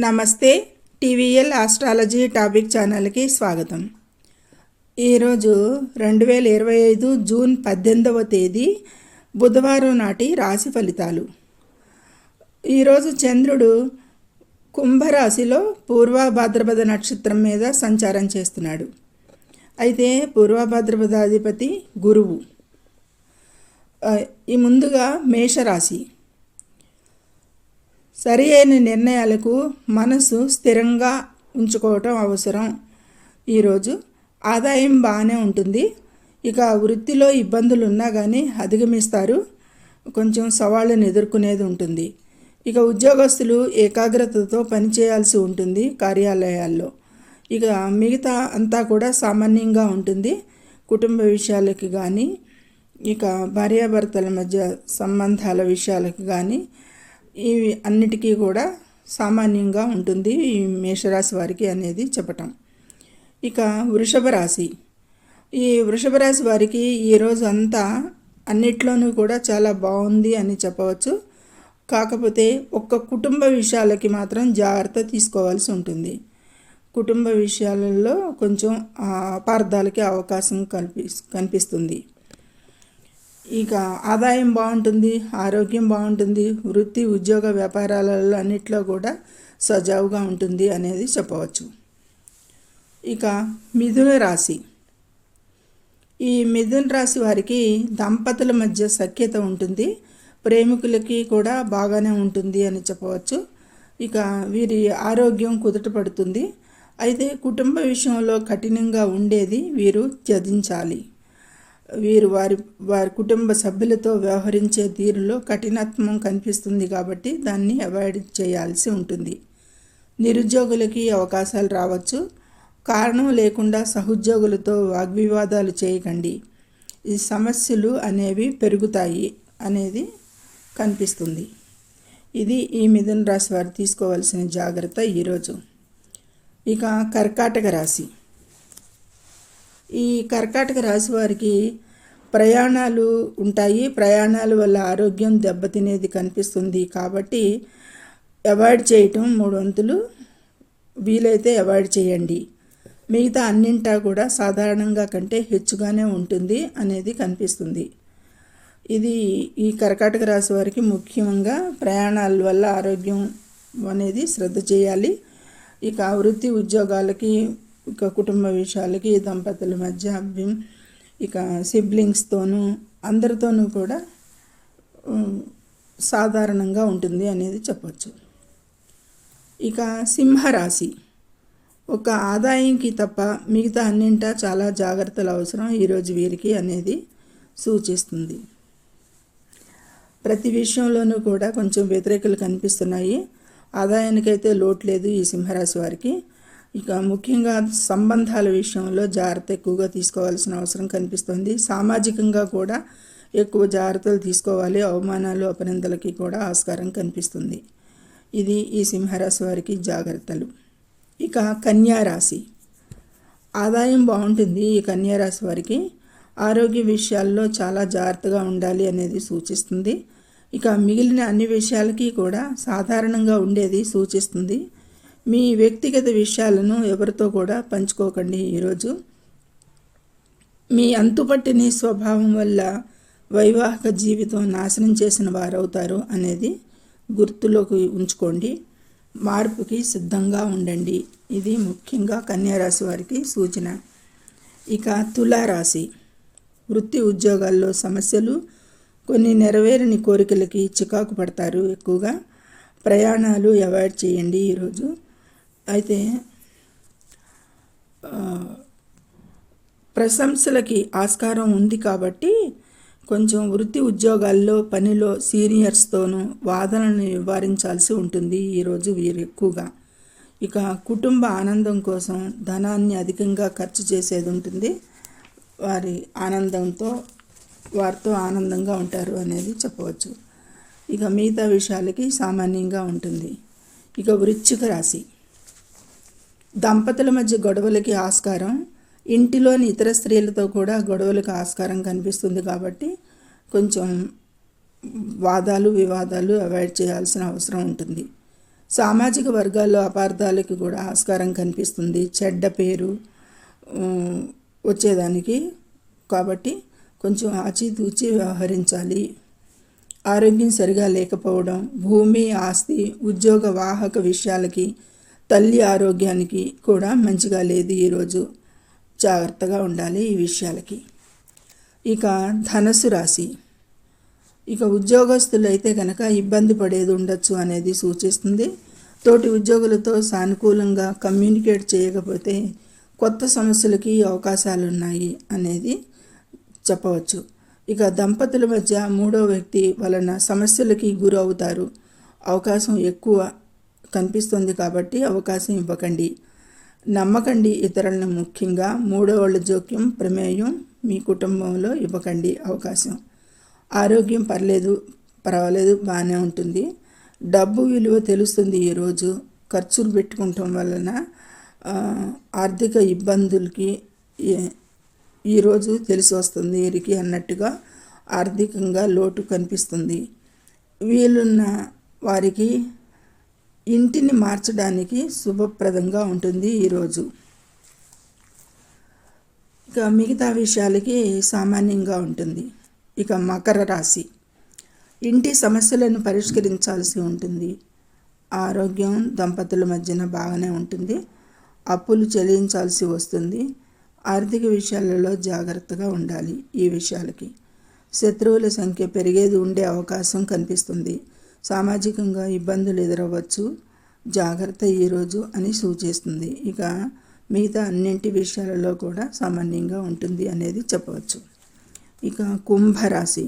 నమస్తే. TVL astrology topic ఛానల్కి స్వాగతం. ఈరోజు 2025 జూన్ 18వ తేదీ బుధవారం నాటి రాశి ఫలితాలు. ఈరోజు చంద్రుడు కుంభరాశిలో పూర్వభాద్రపద నక్షత్రం మీద సంచారం చేస్తున్నాడు. అయితే పూర్వభాద్రపదాధిపతి గురువు. ఈ ముందుగా మేషరాశి. సరి అయిన నిర్ణయాలకు మనసు స్థిరంగా ఉంచుకోవటం అవసరం. ఈరోజు ఆదాయం బాగానే ఉంటుంది. ఇక వృత్తిలో ఇబ్బందులు ఉన్నా కానీ అధిగమిస్తారు. కొంచెం సవాళ్ళను ఎదుర్కొనేది ఉంటుంది. ఇక ఉద్యోగస్తులు ఏకాగ్రతతో పనిచేయాల్సి ఉంటుంది కార్యాలయాల్లో. ఇక మిగతా అంతా కూడా సామాన్యంగా ఉంటుంది. కుటుంబ విషయాలకి కానీ, ఇక భార్యాభర్తల మధ్య సంబంధాల విషయాలకు కానీ ఇవి అన్నిటికీ కూడా సామాన్యంగా ఉంటుంది ఈ మేషరాశి వారికి అనేది చెప్పటం. ఇక వృషభ రాశి. ఈ వృషభ రాశి వారికి ఈరోజు అంతా అన్నిట్లోనూ కూడా చాలా బాగుంది అని చెప్పవచ్చు. కాకపోతే ఒక్క కుటుంబ విషయాలకి మాత్రం జాగ్రత్త తీసుకోవాల్సి ఉంటుంది. కుటుంబ విషయాలలో కొంచెం అపార్థాలకి అవకాశం కనిపిస్తుంది. ఇక ఆదాయం బాగుంటుంది, ఆరోగ్యం బాగుంటుంది, వృత్తి ఉద్యోగ వ్యాపారాలలో అన్నిట్లో కూడా సజావుగా ఉంటుంది అనేది చెప్పవచ్చు. ఇక మిథున రాశి. ఈ మిథున రాశి వారికి దంపతుల మధ్య సఖ్యత ఉంటుంది. ప్రేమికులకి కూడా బాగానే ఉంటుంది అని చెప్పవచ్చు. ఇక వీరి ఆరోగ్యం కుదుటపడుతుంది. అయితే కుటుంబ విషయంలో కఠినంగా ఉండేది వీరు త్యజించాలి. వీరు వారి కుటుంబ సభ్యులతో వ్యవహరించే తీరులో కఠినత్వం కనిపిస్తుంది కాబట్టి దాన్ని అవాయిడ్ చేయాల్సి ఉంటుంది. నిరుద్యోగులకి అవకాశాలు రావచ్చు. కారణం లేకుండా సహోద్యోగులతో వాగ్వివాదాలు చేయకండి. ఈ సమస్యలు అనేవి పెరుగుతాయి అనేది కనిపిస్తుంది. ఇది ఈ మిథున రాశి వారు తీసుకోవాల్సిన జాగ్రత్త ఈరోజు. ఇక కర్కాటక రాశి. ఈ కర్కాటక రాశి వారికి ప్రయాణాలు ఉంటాయి. ప్రయాణాల వల్ల ఆరోగ్యం దెబ్బతినేది కనిపిస్తుంది కాబట్టి అవాయిడ్ చేయటం 3 వంతులు వీలైతే అవాయిడ్ చేయండి. మిగతా అన్నింటా కూడా సాధారణంగా కంటే హెచ్చుగానే ఉంటుంది అనేది కనిపిస్తుంది. ఇది ఈ కర్కాటక రాశి వారికి ముఖ్యంగా ప్రయాణాల వల్ల ఆరోగ్యం అనేది శ్రద్ధ చేయాలి. ఇక వృత్తి ఉద్యోగాలకి, ఇక కుటుంబ విషయాలకి, దంపతుల మధ్య, ఇక సిబ్లింగ్స్తోనూ అందరితోనూ కూడా సాధారణంగా ఉంటుంది అనేది చెప్పచ్చు. ఇక సింహరాశి. ఒక ఆదాయంకి తప్ప మిగతా అన్నింటా చాలా జాగ్రత్తలు అవసరం ఈరోజు వీరికి అనేది సూచిస్తుంది. ప్రతి విషయంలోనూ కూడా కొంచెం వ్యతిరేకలు కనిపిస్తున్నాయి. ఆదాయానికైతే లోటు లేదు ఈ సింహరాశి వారికి. ఇక ముఖ్యంగా సంబంధాల విషయంలో జాగ్రత్త ఎక్కువగా తీసుకోవాల్సిన అవసరం కనిపిస్తుంది. సామాజికంగా కూడా ఎక్కువ జాగ్రత్తలు తీసుకోవాలి. అవమానాలు, అపనిందలకి కూడా ఆస్కారం కనిపిస్తుంది. ఇది ఈ సింహరాశి వారికి జాగ్రత్తలు. ఇక కన్యారాశి. ఆదాయం బాగుంటుంది ఈ కన్యారాశి వారికి. ఆరోగ్య విషయాల్లో చాలా జాగ్రత్తగా ఉండాలి అనేది సూచిస్తుంది. ఇక మిగిలిన అన్ని విషయాలకి కూడా సాధారణంగా ఉండేది సూచిస్తుంది. మీ వ్యక్తిగత విషయాలను ఎవరితో కూడా పంచుకోకండి ఈరోజు. మీ అంతుపట్టిన స్వభావం వల్ల వైవాహిక జీవితం నాశనం చేసిన వారవుతారు అనేది గుర్తులోకి ఉంచుకోండి. మార్పుకి సిద్ధంగా ఉండండి. ఇది ముఖ్యంగా కన్యారాశి వారికి సూచన. ఇక తులారాశి. వృత్తి ఉద్యోగాల్లో సమస్యలు, కొన్ని నెరవేరని కోరికలకి చికాకు పడతారు. ఎక్కువగా ప్రయాణాలు అవాయిడ్ చేయండి ఈరోజు. అయితే ప్రశంసలకి ఆస్కారం ఉంది కాబట్టి కొంచెం వృత్తి ఉద్యోగాల్లో పనిలో సీనియర్స్తోనూ వాదనలను నివారించాల్సి ఉంటుంది ఈరోజు వీరు ఎక్కువగా. ఇక కుటుంబ ఆనందం కోసం ధనాన్ని అధికంగా ఖర్చు చేసేది ఉంటుంది. వారితో ఆనందంగా ఉంటారు అనేది చెప్పవచ్చు. ఇక మిగతా విషయాలకి సామాన్యంగా ఉంటుంది. ఇక వృశ్చిక రాశి. దంపతుల మధ్య గొడవలకి ఆస్కారం, ఇంటిలోని ఇతర స్త్రీలతో కూడా గొడవలకు ఆస్కారం కనిపిస్తుంది కాబట్టి కొంచెం వాదాలు వివాదాలు అవాయిడ్ చేయాల్సిన అవసరం ఉంటుంది. సామాజిక వర్గాల్లో అపార్థాలకి కూడా ఆస్కారం కనిపిస్తుంది, చెడ్డ పేరు వచ్చేదానికి. కాబట్టి కొంచెం ఆచితూచి వ్యవహరించాలి. ఆరోగ్యం సరిగా లేకపోవడం, భూమి, ఆస్తి, ఉద్యోగ వాహక విషయాలకి, తల్లి ఆరోగ్యానికి కూడా మంచిగా లేదు ఈరోజు. జాగ్రత్తగా ఉండాలి ఈ విషయాలకి. ఇక ధనుసు రాశి. ఇక ఉద్యోగస్తులు అయితే కనుక ఇబ్బంది పడేది ఉండొచ్చు అనేది సూచిస్తుంది. తోటి ఉద్యోగులతో సానుకూలంగా కమ్యూనికేట్ చేయకపోతే కొత్త సమస్యలకి అవకాశాలు ఉన్నాయి అనేది చెప్పవచ్చు. ఇక దంపతుల మధ్య మూడో వ్యక్తి వలన సమస్యలకి గురవుతారు, అవకాశం ఎక్కువ కనిపిస్తుంది. కాబట్టి అవకాశం ఇవ్వకండి, నమ్మకండి ఇతరులను. ముఖ్యంగా మూడో వాళ్ళ జోక్యం, ప్రమేయం మీ కుటుంబంలో ఇవ్వకండి అవకాశం. ఆరోగ్యం పర్వాలేదు, బాగానే ఉంటుంది. డబ్బు విలువ తెలుస్తుంది ఈరోజు. ఖర్చులు పెట్టుకోవటం వలన ఆర్థిక ఇబ్బందులకి ఈరోజు తెలిసి వస్తుంది వీరికి అన్నట్టుగా ఆర్థికంగా లోటు కనిపిస్తుంది. వీలున్న వారికి ఇంటిని మార్చడానికి శుభప్రదంగా ఉంటుంది ఈరోజు. ఇక మిగతా విషయాలకి సామాన్యంగా ఉంటుంది. ఇక మకర రాశి. ఇంటి సమస్యలను పరిష్కరించాల్సి ఉంటుంది. ఆరోగ్యం దంపతుల మధ్యన బాగానే ఉంటుంది. అప్పులు చెల్లించాల్సి వస్తుంది. ఆర్థిక విషయాలలో జాగ్రత్తగా ఉండాలి. ఈ విషయాలకి శత్రువుల సంఖ్య పెరిగేది ఉండే అవకాశం కనిపిస్తుంది. సామాజికంగా ఇబ్బందులు ఎదురవ్వచ్చు, జాగ్రత్త ఈరోజు అని సూచిస్తుంది. ఇక మిగతా అన్నింటి విషయాలలో కూడా సామాన్యంగా ఉంటుంది అనేది చెప్పవచ్చు. ఇక కుంభరాశి.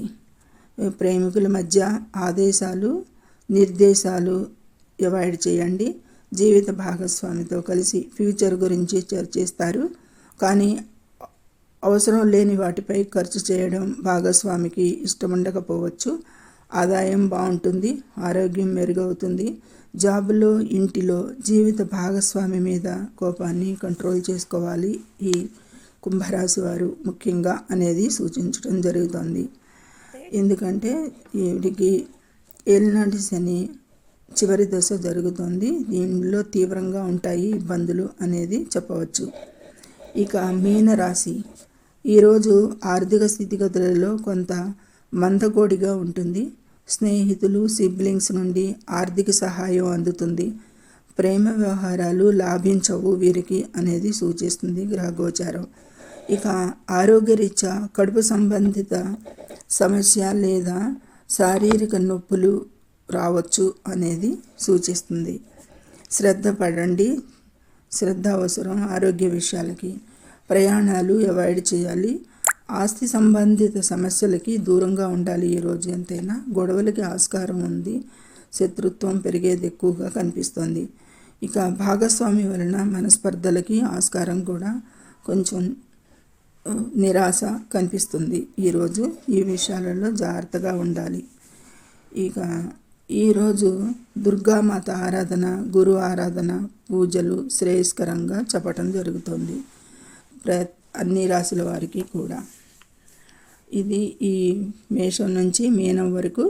ప్రేమికుల మధ్య ఆదేశాలు, నిర్దేశాలు అవాయిడ్ చేయండి. జీవిత భాగస్వామితో కలిసి ఫ్యూచర్ గురించి చర్చిస్తారు, కానీ అవసరం లేని వాటిపై ఖర్చు చేయడం భాగస్వామికి ఇష్టముండకపోవచ్చు. ఆదాయం బాగుంటుంది, ఆరోగ్యం మెరుగవుతుంది. జాబులో, ఇంటిలో జీవిత భాగస్వామి మీద కోపాన్ని కంట్రోల్ చేసుకోవాలి ఈ కుంభరాశి వారు ముఖ్యంగా అనేది సూచించడం జరుగుతుంది. ఎందుకంటే వీడికి ఏలినాటి శని చివరి దశ జరుగుతుంది. దీనిలో తీవ్రంగా ఉంటాయి ఇబ్బందులు అనేది చెప్పవచ్చు. ఇక మీనరాశి. ఈరోజు ఆర్థిక స్థితిగతులలో కొంత మందకోడిగా ఉంటుంది. స్నేహితులు, సిబ్లింగ్స్ నుండి ఆర్థిక సహాయం అందుతుంది. ప్రేమ వ్యవహారాలు లాభించవు వీరికి అనేది సూచిస్తుంది గ్రహగోచారం. ఇక ఆరోగ్యరీత్యా కడుపు సంబంధిత సమస్య లేదా శారీరక నొప్పులు రావచ్చు అనేది సూచిస్తుంది. శ్రద్ధ పడండి, శ్రద్ధ అవసరం ఆరోగ్య విషయాలకి. ప్రయాణాలు అవాయిడ్ చేయాలి. ఆస్తి సంబంధిత సమస్యలకి దూరంగా ఉండాలి ఈరోజు. ఎంతైనా గొడవలకి ఆస్కారం ఉంది, శత్రుత్వం పెరిగేది ఎక్కువగా కనిపిస్తుంది. ఇక భాగస్వామి వలన మనస్పర్ధలకి ఆస్కారం కూడా కొంచెం నిరాశ కనిపిస్తుంది ఈరోజు. ఈ విషయాలలో జాగ్రత్తగా ఉండాలి. ఇక ఈరోజు దుర్గామాత ఆరాధన, గురు ఆరాధన, పూజలు శ్రేయస్కరంగా చెప్పటం జరుగుతుంది అన్ని రాశుల వారికి కూడా. ఇది ఈ మేషం నుంచి మీనం వరకు.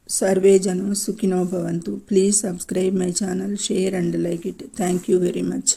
సర్వే జనం సుఖినో భవంతు. Please subscribe my channel, share and like it. Thank you very much.